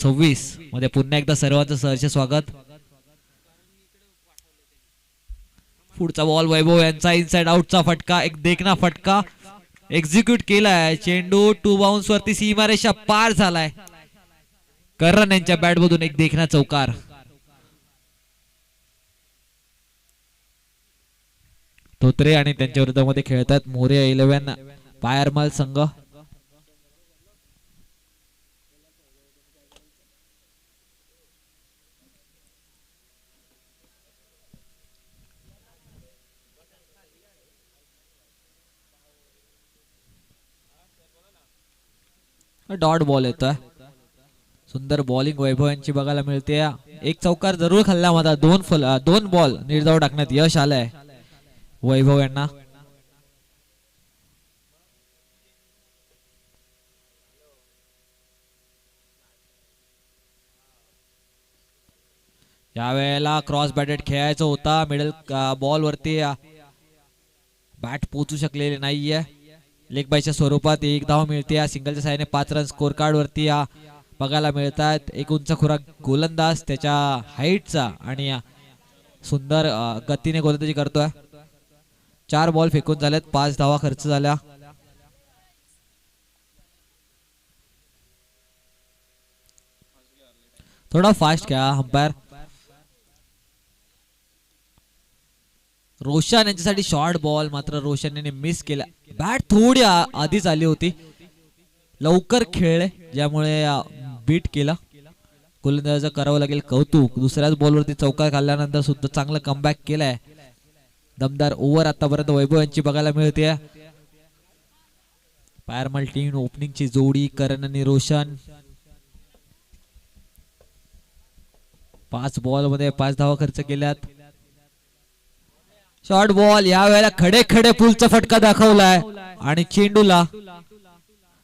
26 मध्ये पुन्हा एकदा सर्वांचं सहर्ष स्वागत. पुढचा बॉल वैभव यांचा इनसाइड आउटचा फटका, एक देखना फटका एक्झिक्यूट केलाय. चेंडू टू बाउन्स वरती सीमारेषा पार झालाय. करण यांच्या बॅट मधून एक देखना चौकार. धोत्रे आणि त्यांच्या विरोधामध्ये खेळतात मोरे 11 पायरमल संघ. डॉट बॉल येतोय. सुंदर बॉलिंग वैभव यांची बघायला मिळते. एक चौकार जरूर खाल्ला मात्र दोन बॉल निर्धाव टाकण्यात यश आलंय वैभव यांना. यावेळेला क्रॉस बॅटेड खेळायचं होता. मिडल बॉल वरती बॅट पोचू शकलेली नाहीये. लेग बायच्या स्वरूपात एक धाव मिळते. सिंगलच्या साहाय्याने 5 रन स्कोर कार्ड वरती बघायला मिळतात. एक उंच खुराक गोलंदाज त्याच्या हाईटचा आणि सुंदर गतीने गोलंदाजी करतोय. 4 बॉल फेकून झालेत. 5 धावा खर्च झाल्या. थोडा फास्ट खेळा अंपायर. रोशन यांच्यासाठी शॉर्ट बॉल मात्र रोशन यांनी मिस केला. बॅट थोडी आधीच आली होती. लवकर खेळले ज्यामुळे बीट केला. गोलंदाजाचं करावं लागेल कौतुक. दुसऱ्याच बॉलवरती चौकार खाल्ल्यानंतर सुद्धा चांगलं कमबॅक केलाय. दमदार ओव्हर आतापर्यंत वैभव यांची बघायला मिळते. पायरमल टीम ओपनिंगची जोडी करण आणि रोशन. 5 बॉल मध्ये 5 धावा खर्च केल्यात. शॉर्ट बॉल यावेळेला खडे खडे पुलचा फटका दाखवलाय आणि चेंडूला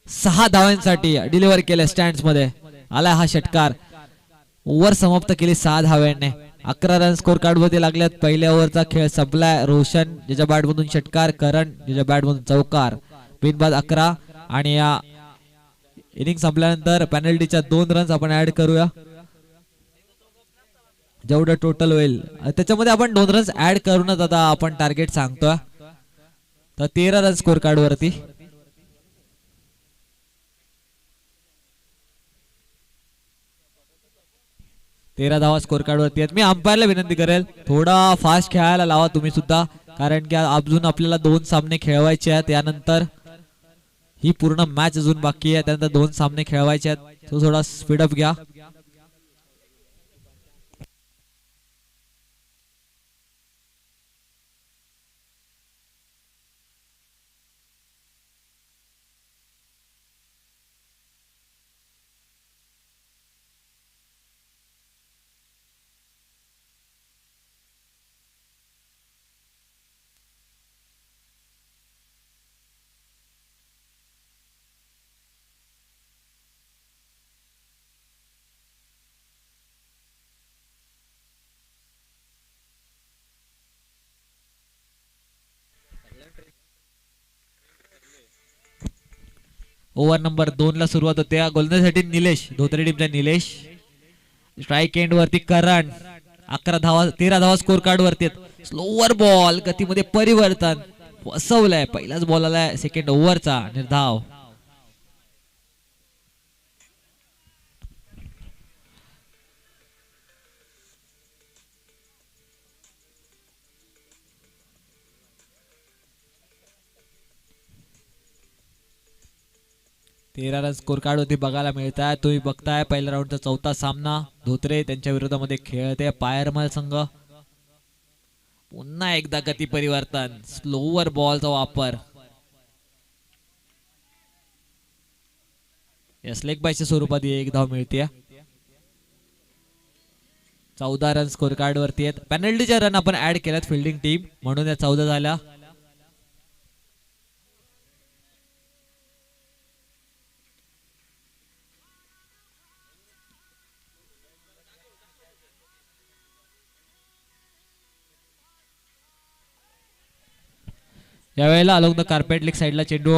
6 धावांसाठी डिलिव्हर केल्या. स्टँड्स मध्ये आलाय हा षटकार. ओव्हर समाप्त केली 6 धाव्यांनी. 11 रन स्कोर कार्ड मध्ये लागल्यात. पहिल्या ओव्हरचा खेळ संपलाय. रोशन ज्याच्या बॅट मधून षटकार, करण ज्याच्या बॅट मधून चौकार. बिनबाद 11 आणि या इनिंग संपल्यानंतर पेनल्टीच्या 2 रन्स आपण ऍड करूया. जेवढं टोटल होईल त्याच्यामध्ये आपण 2 रन्स ऍड करूनच आता आपण टार्गेट सांगतोय. तर 13 रन स्कोर कार्ड वरती. तेरा धावा स्कोर कार्ड वरती आहेत. मी अंपायरला विनंती करेल थोडा फास्ट खेळायला लावा तुम्ही सुद्धा, कारण की अजून आपल्याला 2 सामने खेळवायचे आहेत. यानंतर ही पूर्ण मॅच अजून बाकी आहे. त्यानंतर 2 सामने खेळवायचे आहेत. तो थोडा स्पीडअप घ्या. ओव्हर नंबर 2 ला सुरुवात होते. गोलंदाजीसाठी निलेश, धोत्रे टीमचा निलेश. स्ट्राईक एंड वरती करण. 13 धावा स्कोर कार्ड वरती. स्लोवर बॉल गतीमध्ये परिवर्तन फसवलंय. पहिलाच बॉल आलाय सेकंड ओव्हरचा निर्धाव. तेरा रन स्कोर कार्ड होती बघायला मिळत आहे. तुम्ही बघताय पहिल्या राऊंडचा 4था सामना. धोत्रे त्यांच्या विरोधामध्ये खेळते पायरमल संघ. पुन्हा एकदा गती परिवर्तन, स्लोवर बॉलचा वापर. लेग बायच्या स्वरूपात एक धाव मिळते. 14 रन स्कोर कार्ड वरती आहेत. पेनल्टीच्या रन आपण ऍड केल्यात फिल्डिंग टीम म्हणून या 14 झाल्या. यावेळेला अलोंग द कार्पेट लेग साइडला चेंडू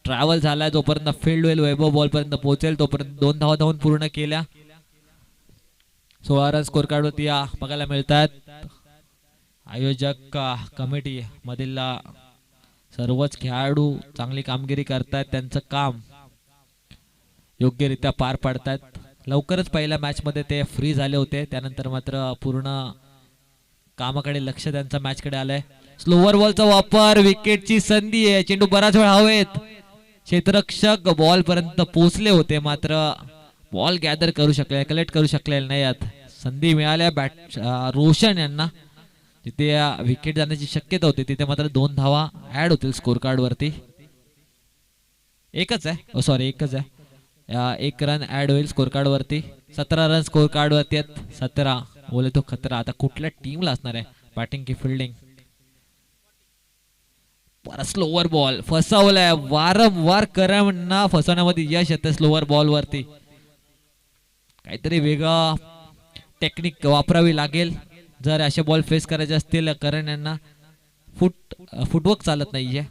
ट्रॅव्हल झालाय जोपर्यंत फील्ड वेल वैभव बॉल पर्यंत पोहोचेल तोपर्यंत 2 धावा धावून पूर्ण केल्या. 16 रन स्कोर कार्ड वरती बघायला मिळतात. आयोजक कमिटी मधील सर्वच खेळाडू चांगली कामगिरी करतात. त्यांचं काम योग्यरित्या पार पाडतात. लवकरच पहिल्या मॅच मध्ये ते फ्री झाले होते, त्यानंतर मात्र पूर्ण कामाकडे लक्ष त्यांच्या मॅच कडे आलंय. स्लोवर बॉलचा वापर, विकेटची संधी आहे. चेंडू बराच वेळ हवेत. क्षेत्ररक्षक बॉल पर्यंत पोहोचले होते मात्र बॉल गॅदर करू शकले, कलेक्ट करू शकले नाहीत. संधी मिळाल्या बॅट रोशन यांना, जिथे विकेट जाण्याची शक्यता होती तिथे मात्र 2 धावा ऍड होतील स्कोर कार्ड वरती. एकच आहे. 1 रन ऍड होईल स्कोर कार्ड वरती. 17 रन स्कोर कार्ड वरती आहेत. 17 बोले तो खतरा. आता कुठल्या टीमला असणार आहे बॅटिंग की फिल्डिंग? Slower ball फसवलाय. वारंवार करणना फसवण्यामध्ये यश येतं स्लोवर बॉल वरती. काहीतरी वेगळा टेक्निक वापरावी लागेल जर असे बॉल फेस करायचे असतील करण यांना. फुटवर्क चालत नाहीये.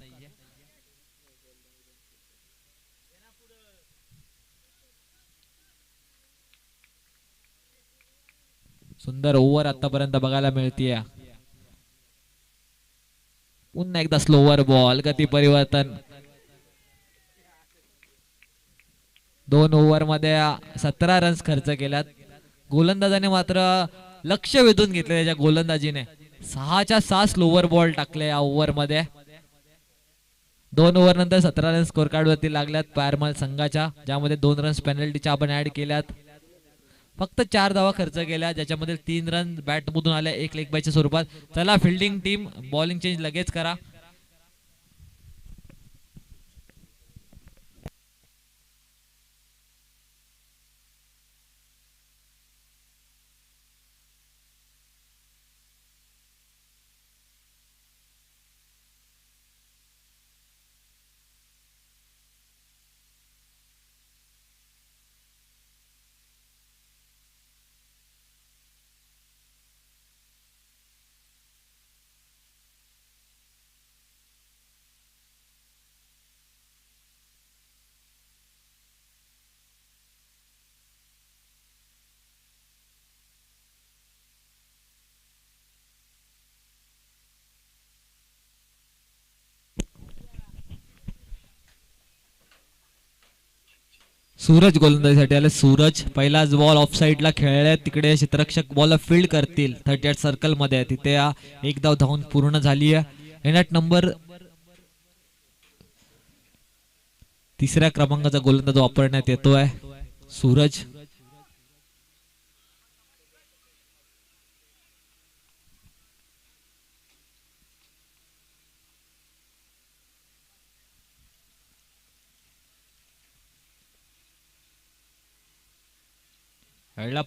सुंदर ओव्हर आतापर्यंत बघायला मिळतीये. पुन्हा एकदा स्लोवर बॉल, गती परिवर्तन. 2 ओव्हर मध्ये 17 रन्स खर्च केल्यात. गोलंदाजाने मात्र लक्ष वेधून घेतले त्याच्या गोलंदाजीने. 6च्या 6 स्लोवर बॉल टाकले या ओव्हर मध्ये. 2 ओव्हर नंतर 17 रन स्कोर कार्ड वरती लागल्यात पायरमाल संघाच्या, ज्यामध्ये 2 रन्स पेनल्टीच्या आपण ऍड केल्यात. फक्त 4 धावा खर्च केल्या, ज्याच्यामध्ये 3 रन बॅट मधून आल्या, 1 लेग बायच्या स्वरूपात. चला फिल्डिंग टीम बॉलिंग चेंज लगेच करा. सूरज गोलंदाजीसाठी आले. सूरज पहिलाच बॉल ऑफ साइडला खेळले, तिकडे क्षेत्ररक्षक बॉल फील्ड करतील 38 सर्कल मध्ये. तिथे 1 धाव धावून पूर्ण झाली आहे. एनॅट नंबर 3ऱ्या क्रमांकाचा गोलंदाज वापरण्यात येतोय सूरज.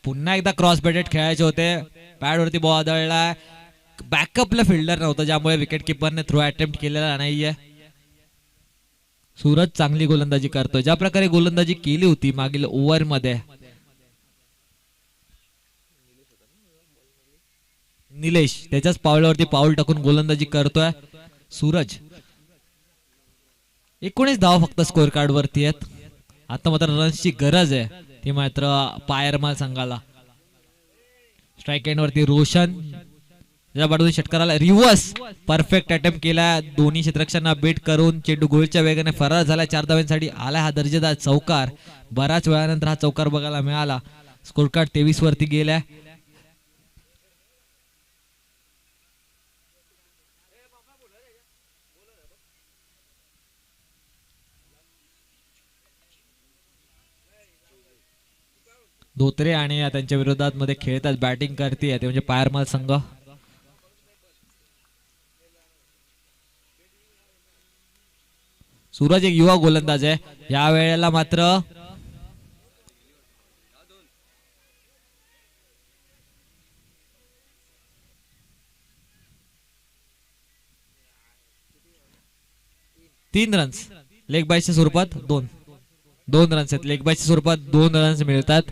पुन्हा एकदा क्रॉस बॅटेड खेळायचे होते. पॅड वरती बॉल आदळलाय. बॅकअपला फिल्डर नव्हता, ज्यामुळे विकेट किपरने थ्रो अटेम्प्ट केलेला नाहीये. सूरज चांगली गोलंदाजी करतोय. ज्या प्रकारे गोलंदाजी केली होती मागील ओव्हर मध्ये, निलेश त्याच्याच पावलावरती पाऊल टाकून गोलंदाजी करतोय सूरज. 19 धावा फक्त स्कोर कार्ड वरती आहेत. आता मात्र रन्सची गरज आहे, ती मात्र पायरमाल संघाला. स्ट्राईक एंड वरती रोशन, बाजूने षटकाराला रिव्हर्स परफेक्ट अटेम्प्ट केला. दोन्ही क्षेत्ररक्षकांना बीट करून चेंडू गोलच्या वेगाने फरार झाला. 4 धावांसाठी आला हा दर्जेदार चौकार. बराच वेळानंतर हा चौकार बघायला मिळाला. स्कोर कार्ड 23 वरती गेलाय. धोत्रे आणि त्यांच्या विरोधात मध्ये खेळतात, बॅटिंग करते ते म्हणजे पायरमाल संघ. सूरज एक युवा गोलंदाज आहे. या वेळेला मात्र तीन रन्स लेग बायच्या स्वरूपात दोन रन्स आहेत. लेग बायच्या स्वरूपात 2 रन्स मिळतात.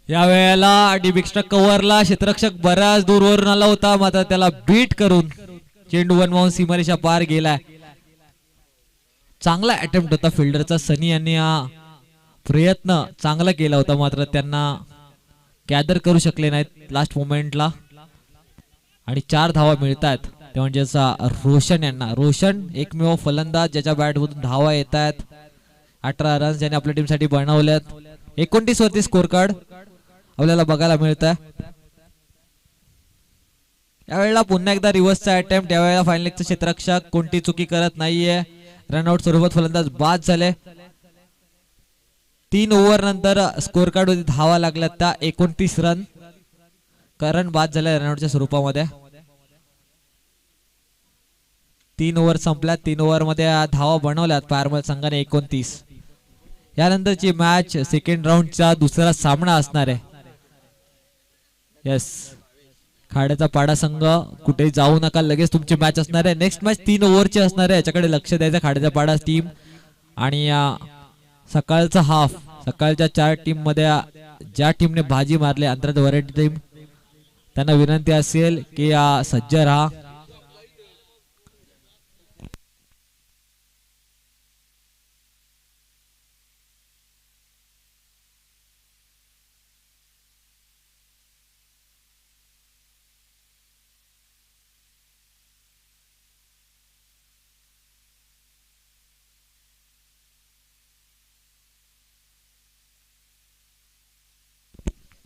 या वेळेला डिबिक्स्ट्रा कव्हरला क्षेत्ररक्षक बऱ्याच दूरवरून आला होता, मात्र त्याला बीट करून चेंडू वनवाहून सीमारेषा पार गेलाय. चांगला अटेम्प्ट होता फिल्डरचा. सनी यांनी हा प्रयत्न चांगला केला होता, मात्र त्यांना गॅदर करू शकले नाहीत लास्ट मोमेंटला. आणि 4 धावा मिळतात ते म्हणजे रोशन यांना. रोशन एकमेव फलंदाज ज्याच्या बॅटमधून धावा येत आहेत. 18 रन्स ज्याने आपल्या टीमसाठी बनवल्यात. 29 वरती स्कोर कार्ड आपल्याला बघायला मिळत आहे. यावेळेला पुन्हा एकदा रिव्हर्सचा अटेम्प्ट. यावेळेला फायनल लेगचा क्षेत्ररक्षक कोणती चुकी करत नाहीये. रनआउट स्वरूपात फलंदाज बाद झाले. 3 ओव्हर नंतर स्कोर कार्ड वरती धावा लागल्या त्या 29 रन. कारण बाद झाल्या रनआउटच्या स्वरूपामध्ये. 3 ओव्हर संपल्या. 3 ओव्हर मध्ये धावा बनवल्यात पारमल संघाने 29. यानंतरची मॅच सेकंड राऊंडचा दुसरा सामना असणार आहे. यस, खाड्याचा पाडा संघ कुठेही जाऊ नका, लगेच तुमची मॅच असणार आहे. नेक्स्ट मॅच 3 ओव्हरची असणार आहे, याच्याकडे लक्ष द्यायचं खाड्याचा पाडा टीम. आणि सकाळचा हाफ, सकाळच्या 4 टीम मध्ये ज्या टीमने बाजी मारली अंतर्गत व्हरायटी टीम, त्यांना विनंती असेल की सज्ज राहा.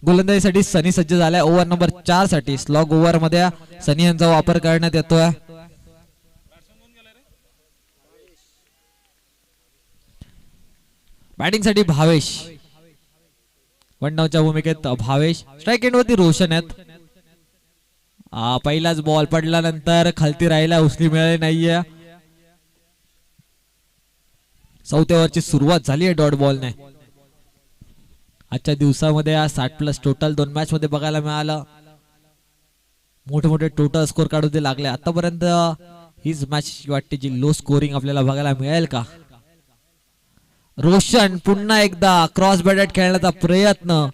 गोलंदाजीसाठी सनी सज्ज झालाय. ओव्हर नंबर 4 साठी स्लॉग ओव्हर मध्ये सनी यांचा वापर करण्यात येतोय. बॅटिंग साठी भावेश, 1 भूमिकेत भावेश. स्ट्राईक एंड वरती रोशन आहेत. पहिलाच बॉल पडल्यानंतर खालती राहिला, उचली मिळाली नाहीये. 4थ्या ओव्हरची सुरुवात झाली आहे डॉट बॉलने. आजच्या दिवसामध्ये 60+ टोटल 2 मॅच मध्ये बघायला मिळालं. मोठे मोठे टोटल स्कोर काढून ते लागले. आतापर्यंत हीच मॅच वाटते जी लो स्कोरिंग आपल्याला बघायला मिळेल का. रोशन पुन्हा एकदा क्रॉस बॅटेड खेळण्याचा प्रयत्न.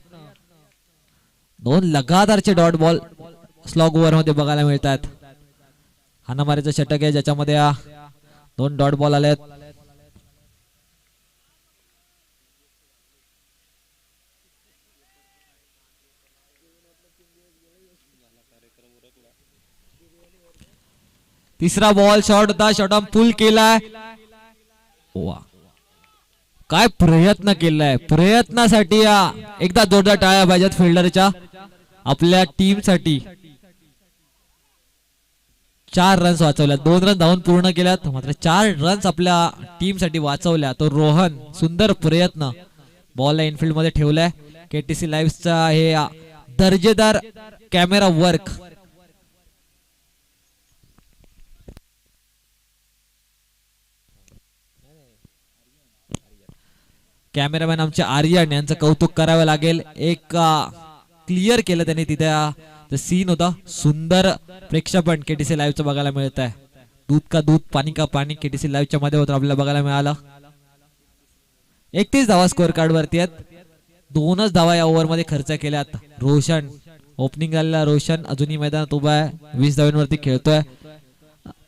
2 लगातारचे डॉट बॉल स्लॉग ओव्हर मध्ये बघायला मिळतात. हाणामारीचं षटक आहे ज्याच्यामध्ये 2 डॉट बॉल आलेत. तिसरा बॉल शॉर्ट होता, शॉर्ट ऑन पुल केलाय. काय प्रयत्न केलाय. प्रयत्नासाठी एकदा जोरदार टाळ्या पाहिजेत फिल्डरच्या आपल्या टीम साठी. 4 रन्स वाचवल्या, 2 रन धावून पूर्ण केल्यात, मात्र 4 रन्स आपल्या टीम साठी वाचवल्या. तो रोहन सुंदर प्रयत्न. बॉलला इनफिल्ड मध्ये ठेवलाय. केटीसी लाईव्हचा हे दर्जेदार कॅमेरा वर्क. कॅमेरामॅन आमचे आर्यन यांचं कौतुक करावं लागेल. एक क्लिअर केलं त्यांनी तिथे सीन होता. सुंदर प्रेक्षेपण केटीसी लाईव्हचं बघायला मिळत आहे. दूध का दूध पाणी का पाणी केटीसी लाईव्हच्या मध्ये होतं आपल्याला बघायला मिळालं. 31 धावा स्कोअर कार्ड वरती आहेत. 2च धावा या ओव्हर मध्ये खर्च केल्यात. रोशन ओपनिंग झालेला रोशन अजूनही मैदानात उभा आहे. 20 धावांवरती खेळतोय.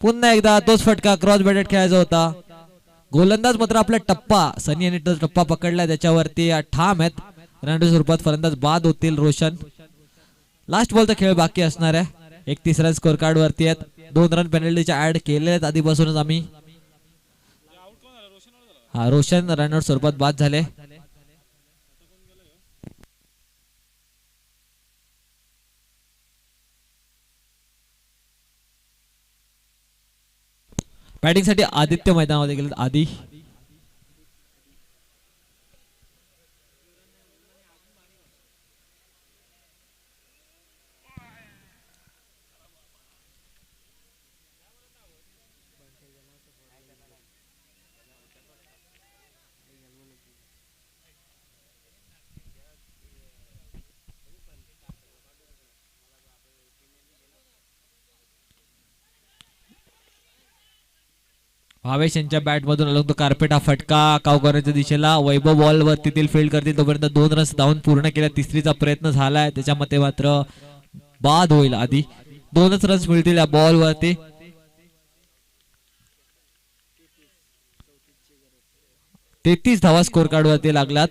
पुन्हा एकदा तोच फटका क्रॉस बॅटेड खेळायचा होता. गोलंदाज मात्र आपला टप्पा सनी यांनी टप्पा पकडलाय त्याच्यावरती ठाम आहेत. रनआउट स्वरूपात फलंदाज बाद होतील रोशन. लास्ट बॉलचा खेळ बाकी असणार आहे. 31 रन स्कोर कार्ड वरती आहेत. 2 रन पेनल्टीच्या ऍड केले आहेत आधीपासूनच आम्ही. रोशन रनआउट स्वरूपात बाद झाले. बॅटिंग साठी आदित्य मैदानामध्ये गेले. आधी भावेश यांच्या बॅट मधून अलॉंग द कार्पेट हा फटका काव कॉर्नरच्या दिशेला. वैभव बॉल वरती फील्ड करतील तोपर्यंत 2 रन्स धावून पूर्ण केल्या. तिसरीचा प्रयत्न झालाय त्याच्या मते मात्र बाद होईल. आधी 2च रन्स मिळतील या बॉल वरती. 33 धावा स्कोर कार्ड वरती लागलात.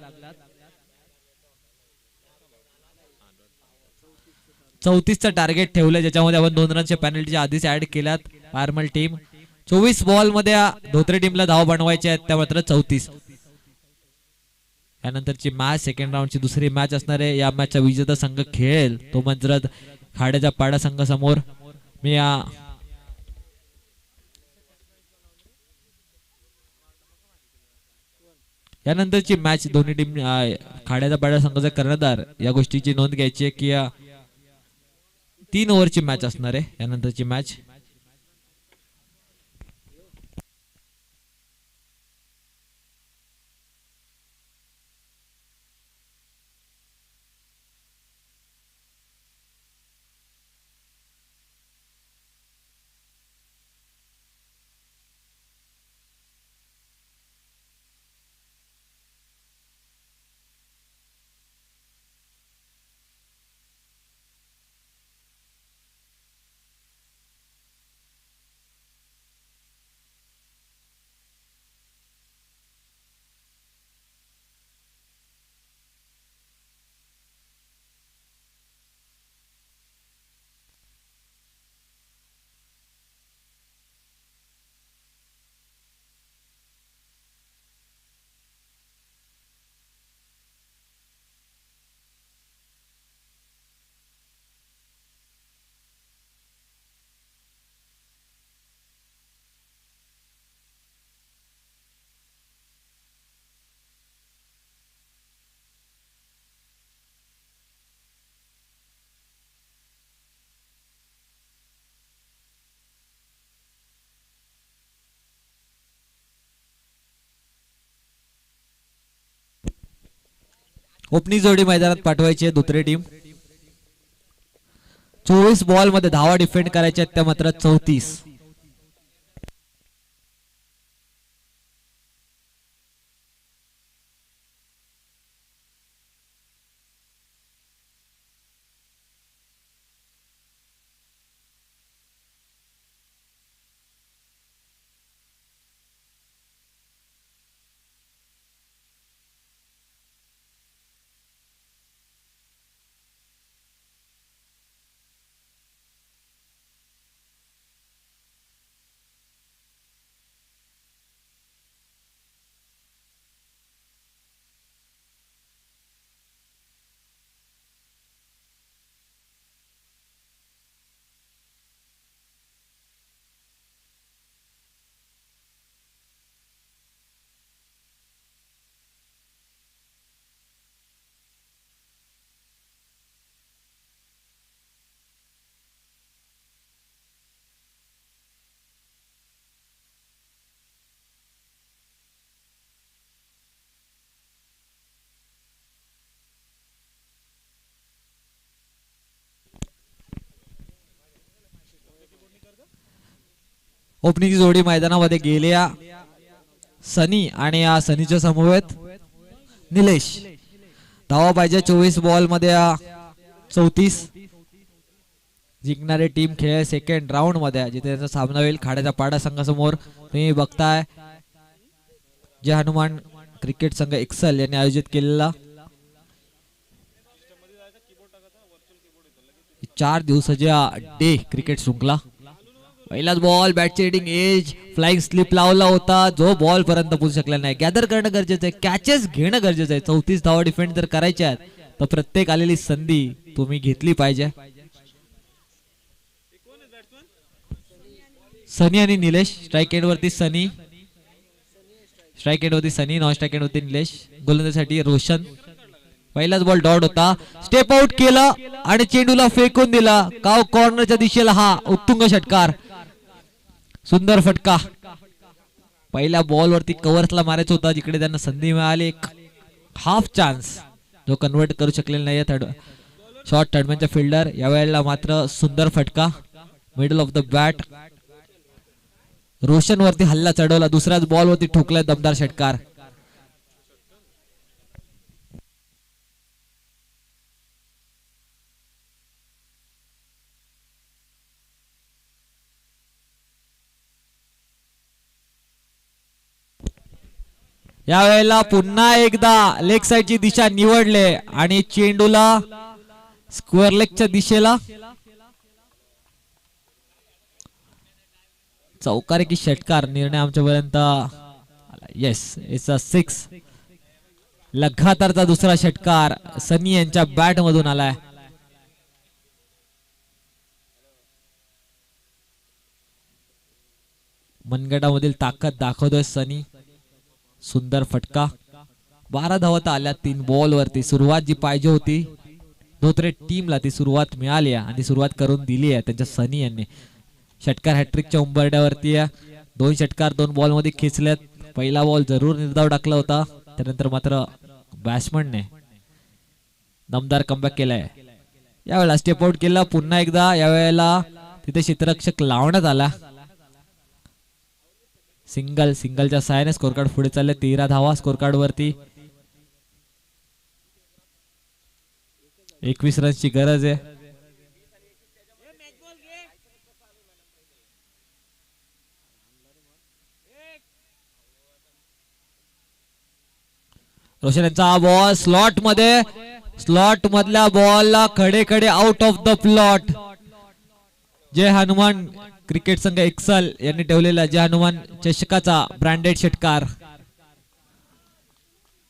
34चं टार्गेट ठेवलंय ज्याच्यामध्ये आपण 2 रनच्या पेनल्टीच्या आधीच ऍड केल्यात. पारमल टीम 24 बॉल मध्ये धोत्रे टीमला धाव बनवायचे आहेत त्या मात्र 34. यानंतरची मॅच सेकंड राऊंडची दुसरी मॅच असणार आहे. या मॅचचा विजेता संघ खेळेल तो म्हणजे खाड्याच्या पाडा संघ समोर. मी यानंतरची मॅच दोन्ही टीम खाड्याचा पाडा संघाचा कर्णधार या गोष्टीची नोंद घ्यायची आहे की 3 ओव्हरची मॅच असणार आहे यानंतरची मॅच. ओपनिंग जोडी मैदानात पाठवायची आहे दुसरी टीम. 24 बॉल मध्ये धावा डिफेंड करायच्या आहेत त्या मात्र 34. ओपनिंग जोडी मैदानामध्ये गेल्या सनी आणि या सनीच्या समवेत निलेश. धावा पाहिजे 24 बॉल मध्ये 34. जिंकणारी टीम खेळ सेकंड राऊंड मध्ये जिथे त्यांचा सामना होईल खाड्याच्या पाडा संघासमोर. तुम्ही बघताय जे हनुमान क्रिकेट संघ एक्सल यांनी आयोजित केलेला 4 दिवसाच्या डे क्रिकेट शृंखला. पहिलाच बॉल बॅटची हिटिंग एज फ्लाइंग स्लिप लावला होता जो बॉल पर्यंत पोहोचू शकला नाही. गॅदर करणं गरजेचं आहे, कॅचेस घेणं गरजेचं आहे. 34 धावा डिफेंड जर करायच्या आहेत तर प्रत्येक आलेली संधी तुम्ही घेतली पाहिजे. सनी आणि निलेश स्ट्राइक एंड वरती सनी, स्ट्राइक एंड वरती सनी, नॉन स्ट्राइक एंड वरती निलेश. गोलंदाजीसाठी रोशन. पहिलाच बॉल डॉट होता, स्टेप आउट केला आणि चेंडूला फेकून दिला काव कॉर्नरच्या दिशेला. हा उत्तुंग षटकार, सुंदर फटका. पहिल्या बॉल वरती कव्हर्सला मारायचा होता जिकडे त्यांना संधी मिळाली. हाफ चान्स जो कन्वर्ट करू शकलेला नाहीये शॉर्ट थर्डमॅनच्या फिल्डर. यावेळेला मात्र सुंदर फटका middle of the bat. Roshan वरती हल्ला चढवला, दुसऱ्याच बॉल वरती ठोकलाय दमदार षटकार. यावेळेला पुन्हा एकदा लेग साइडची दिशा निवडले आणि चेंडूला स्क्वेअर लेगच्या दिशेला चौकारी की षटकार. निर्णय आमच्यापर्यंत येस, इट्स अ 6. लगातारचा दुसरा षटकार सनी यांच्या बॅट मधून आलाय. मनगटामधील ताकद दाखवतोय सनी. सुंदर फटका. 12 धावा आल्या 3 बॉल वरती. सुरुवात जी पाहिजे होती धोत्रे टीमला ती सुरुवात मिळाली आहे आणि सुरुवात करून दिली आहे त्यांच्या सनी यांनी. षटकार हॅट्रिकच्या उंबरड्यावरती आहे. 2 षटकार 2 बॉल मध्ये खेचल्यात. पहिला बॉल जरूर निर्धाव टाकला होता, त्यानंतर मात्र बॅट्समनने दमदार कमबॅक केलाय. यावेळेला स्टेप आउट केला पुन्हा एकदा. यावेळेला तिथे क्षेत्ररक्षक लावण्यात आला. सिंगलच्या सहाय्याने स्कोर कार्ड पुढे चालले. 13 धावा स्कोर कार्ड वरती. 21 रन्सची गरज आहे. रोशन यांचा बॉल स्लॉट मधल्या बॉलला खडे out of the plot. Jai Hanuman cricket संघ एक्सल यांनी ठेवलेला जय हनुमान चषकाचा ब्रँडेड षटकार.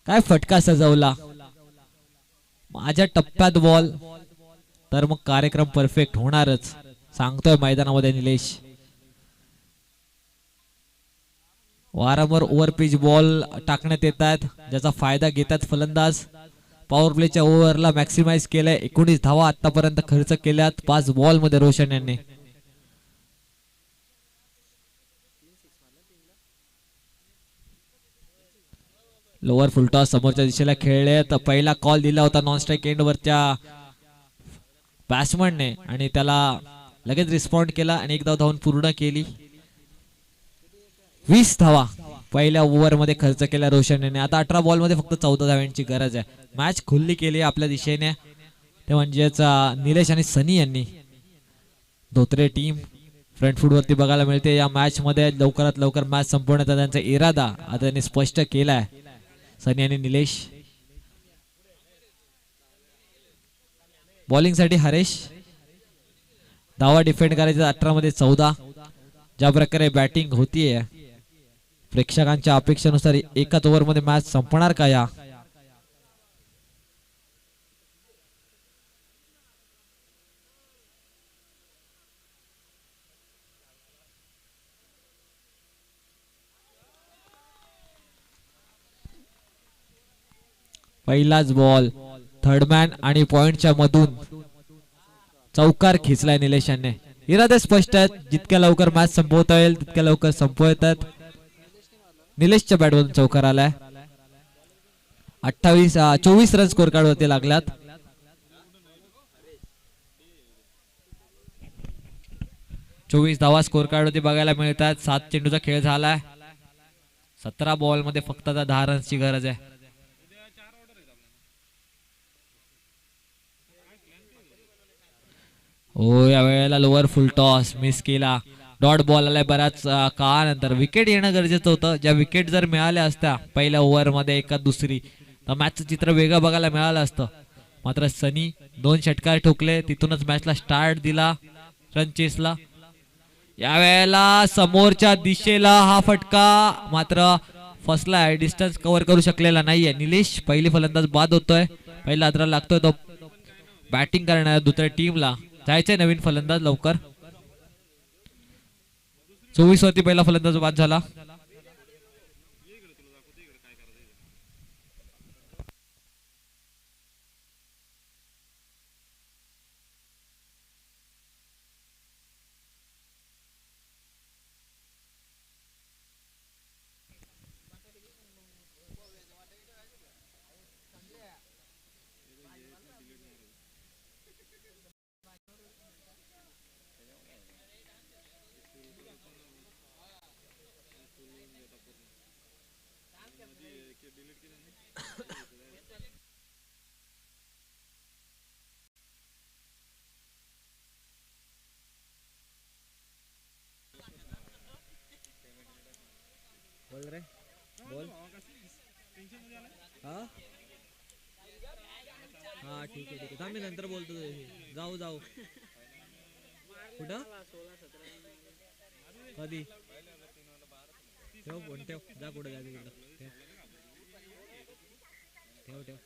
काय फटका सजवला. माझ्या टप्प्यात बॉल तर मग कार्यक्रम परफेक्ट होणारच, सांगतोय मैदानामध्ये निलेश. वारंवार ओव्हरपिच बॉल टाकण्यात येत आहेत, ज्याचा फायदा घेतात फलंदाज. पॉवर प्लेच्या ओव्हरला मॅक्सिमाइज केलंय. 19 धावा आतापर्यंत खर्च केल्यात 5 बॉल मध्ये रोशन यांनी. लोअर फुलटॉस समोरच्या दिशेला खेळले तर पहिला कॉल दिला होता नॉन स्ट्राईक एंड वरच्या बॅट्समनने आणि त्याला लगेच रिस्पॉन्ड केला आणि एकदा धावून पूर्ण केली. 20 धावा पहिल्या ओव्हर मध्ये खर्च केला रोशन यांनी. आता 18 बॉल मध्ये फक्त 14 धावांची गरज आहे. मॅच खुल्ली केली आपल्या दिशेने, ते म्हणजेच निलेश आणि सनी यांनी. धोत्रे टीम फ्रंट फूट वरती बघायला मिळते. या मॅच मध्ये लवकरात लवकर मॅच संपवण्याचा त्यांचा इरादा आता त्यांनी स्पष्ट केलाय सनी आणि निलेश. बॉलिंग साठी हरेश. धावा डिफेंड करायचे 18 मध्ये 14. ज्या प्रकारे बॅटिंग होतीये प्रेक्षकांच्या अपेक्षेनुसार एकाच ओव्हर मध्ये मॅच संपणार का या. पहिलाच बॉल थर्डमॅन आणि पॉइंटच्या मधून चौकार खेचलाय निलेश यांनी. इरादे स्पष्ट आहेत, जितक्या लवकर मॅच संपवता येईल तितक्या लवकर संपवतात. निलेशच्या बॅटमधून चौकार आलाय. 24 रन स्कोर कार्ड वरती लागल्यात. चोवीस धावा स्कोर कार्ड वरती बघायला मिळतात. 7 चेंडूचा खेळ झालाय. 17 बॉल मध्ये फक्त 10 रन्सची गरज आहे. हो, या वेळेला लोअर फुल टॉस मिस केला. डॉट बॉल आलाय बऱ्याच काळानंतर. विकेट येणं गरजेचं होतं. ज्या विकेट जर मिळाल्या असत्या पहिल्या ओव्हर मध्ये एका दुसरी तर मॅचचं चित्र वेगळं बघायला मिळालं असतं. मात्र सनी 2 षटकार ठोकले, तिथूनच मॅचला स्टार्ट दिला रन चेसला. या वेळेला समोरच्या दिशेला हा फटका मात्र फसलाय. डिस्टन्स कव्हर करू शकलेला नाहीये निलेश. पहिली फलंदाज बाद होतोय. पहिला आदरा लागतोय तो बॅटिंग करणाऱ्या दुसऱ्या टीमला. जायचंय नवीन फलंदाज लवकर. 24 वरती पहिला फलंदाज बाद झाला. बोल रे बोल. हा हा ठीक आहे थांब मी नंतर बोलतो तुझ्याशी. जाऊ जाऊ कुठं कधी ठेव फोन ठेव जा कुठं जा तिकडं ठेव ठेव.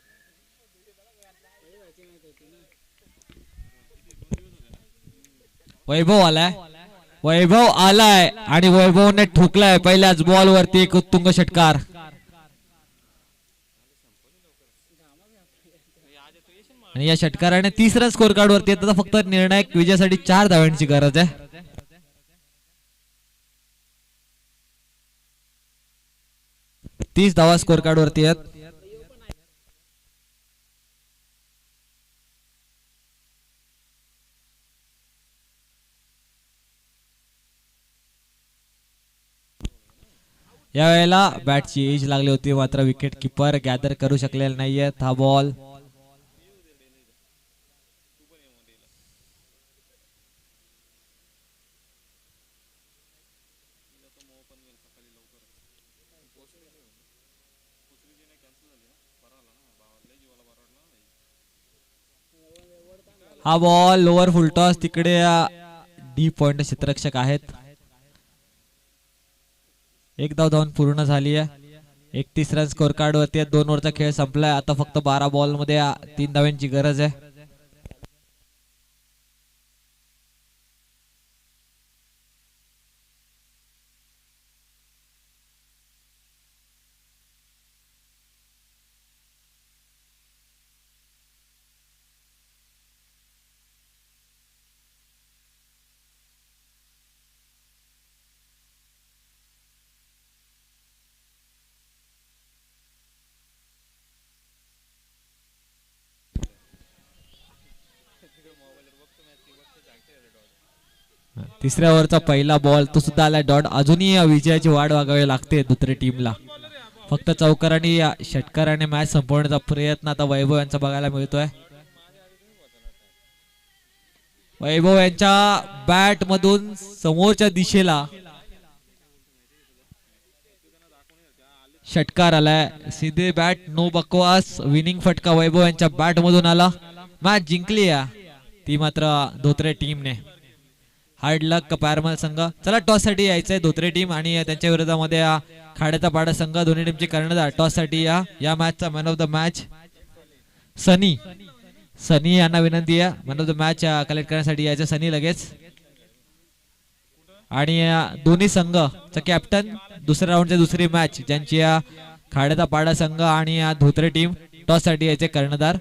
वैभव आलाय वैभव आलाय आणि वैभवने ठोकलाय पहिल्याच बॉल वरती एक उत्तुंग षटकार. आणि या षटकाराने 30 रन स्कोर कार्ड वरती येतात. फक्त निर्णायक विजयासाठी 4 धावांची गरज आहे. तीस धावा स्कोर कार्ड वरती आहेत. यावेळेला बॅटची एज लागली होती मात्र विकेट किपर गॅदर करू शकलेला नाहीये हा बॉल. हा बॉल लोअर फुलटॉस तिकडे डीप पॉइंट क्षेत्ररक्षक आहेत. एक धाव धावून पूर्ण झाली आहे. 31 रन स्कोर कार्ड वरती 2 ओव्हरचा खेळ संपलाय. आता फक्त 12 बॉल मध्ये 3 धावांची गरज आहे. तिसऱ्या ओव्हरचा पहिला बॉल तो सुद्धा आला डॉट. अजूनही विजयाची वाट बघावी लागते दुसऱ्या टीमला. फक्त चौकाराने षटकाराने मॅच संपवण्याचा प्रयत्न आता वैभव यांचा बघायला मिळतोय. वैभव यांच्या बॅट मधून समोरच्या दिशेला षटकार आलाय. सीधे बॅट नो बकवास विनिंग फटका वैभव यांच्या बॅट मधून आला. मॅच जिंकली ती मात्र धोत्रे टीमने. हार्ड लक पॅरमल संघ. चला टॉस साठी यायचंय धोत्रे टीम आणि त्यांच्या विरोधामध्ये खाड्याचा पाडा संघ. दोन्ही टीमची कर्णधार टॉस साठी या मॅचचा मॅन ऑफ द मॅच सनी. सनी यांना विनंती आहे man of the match collect करण्यासाठी यायचं सनी लगेच. आणि दोन्ही संघाचा कॅप्टन दुसऱ्या राऊंडची दुसरी मॅच ज्यांची खाड्याचा पाडा संघ आणि धोत्रे टीम टॉस साठी यायचे कर्णधार.